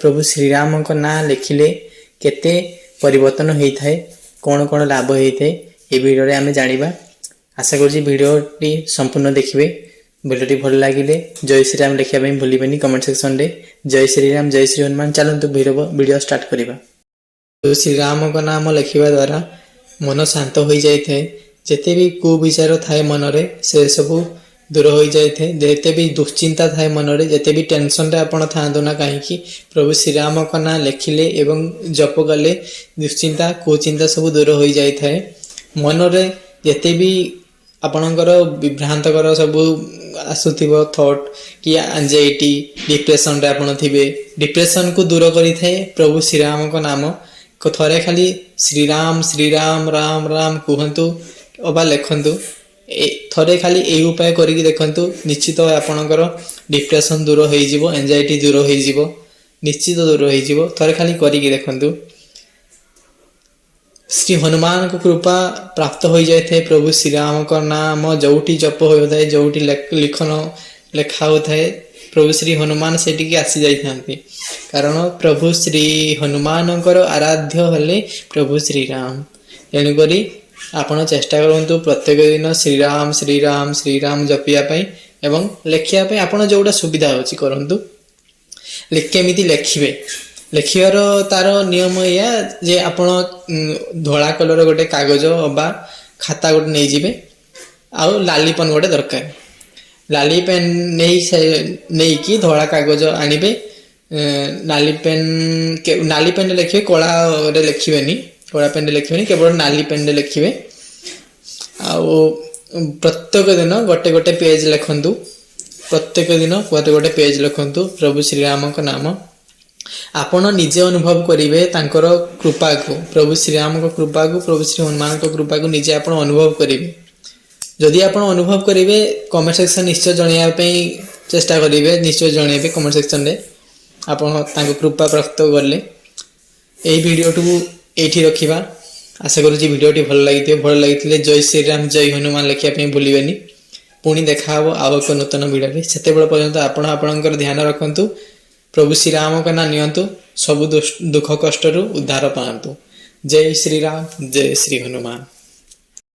प्रभु श्रीराम ना लिखिले केते परिवर्तन होता है कौन कौन लाभ होता है ये वीडियो रे आम जाना। आशा करुँच भिडियोटी संपूर्ण देखिए। भिडियोटी भल लगे जय श्रीराम लिखापी भूलें कमेंट सेक्शन में। जय श्रीराम जय श्री हनुमान। चलतु वीडियो स्टार्ट करवा। प्रभु श्रीराम का नाम लिखा द्वारा मन शांत हो जाए। जिते भी कुविचार थाए मनरे से सब दूर हो जाए। जिते भी दुश्चिंता थाए मनरे जिते भी टेंशन रे आपण था ना कहीं प्रभु श्रीराम का नाम लिखिले एवं जप कले दुश्चिंता कुचिंता सब दूर हो जाए। मनरे जिते भी आपणकर विभ्रांतकर सब आसुथिबो थॉट कि एंजाइटी डिप्रेशन रे आपण थिबे डिप्रेशन को दूर करि थाए प्रभु श्रीराम को नाम को थरे खाली श्रीराम श्रीराम राम राम कहंतु अबा लिखंतु थरे खाली ए उपाय करिक देखंतु निश्चित आपणकर डिप्रेशन दूर हो जिवो एंजाइटी दूर हो जिवो निश्चित दूर हो जिवो थरे खाली करिक देखंतु। श्री हनुमान को कृपा प्राप्त हो जाए। प्रभु श्रीराम का नाम जोटी जप होता है जोटी लिखन लेखा होता है प्रभु श्री हनुमान से आसी जाती। कारण प्रभु श्री हनुमान आराध्य हेले प्रभु श्रीराम। तेणुक आपण चेष्टा करूँ प्रत्येक दिन श्रीराम श्रीराम श्रीराम जपियापाई एवं लेखियापाई आपण जोटा सुविधा होची करंतु। केमिति लेखिबे लेखिबार तार नियम या जे आपण धोला कलर गोटे कागज अबा खाता गोटे नहीं जिबे आउ लाली पेन गोटे दरकार। लाली पेन नहीं कि धोला कागज आनिबे नाली पेन लिखे कला लिखिबेनी कला पेन लिखिबेनी केवल नाली पेन लिखिबे। आउ प्रत्येक दिन गोटे गोटे पेज लिखंतु प्रत्येक दिन गोटे गोटे पेज लिखंतु प्रभु श्रीराम का नाम आपण निजे अनुभव करेंगे तांकर कृपा को प्रभु श्रीराम को कृपा को प्रभु श्री हनुमान को कृपा को निजे आपण अनुभव करेंगे। जदि आपण अनुभव करेंगे कमेंट सेक्शन निश्चय जणाइबा चेष्टा करेंगे निश्चय जणाइबे कमेंट सेक्शन में आपण तांको कृपा प्राप्त करले। यही वीडियो एठी रखिबा। आशा करूँ वीडियोटी भल लगी जय श्रीराम जय हनुमान लिखापी भूलें। पुणी देखा आउ एक नूतन वीडियो से पर्यंत आपणकर ध्यान रखंतु। प्रभु श्रीराम का नाम नियंतु सब दुख कष्ट उद्धार पातु। जय श्रीराम जय श्री हनुमान।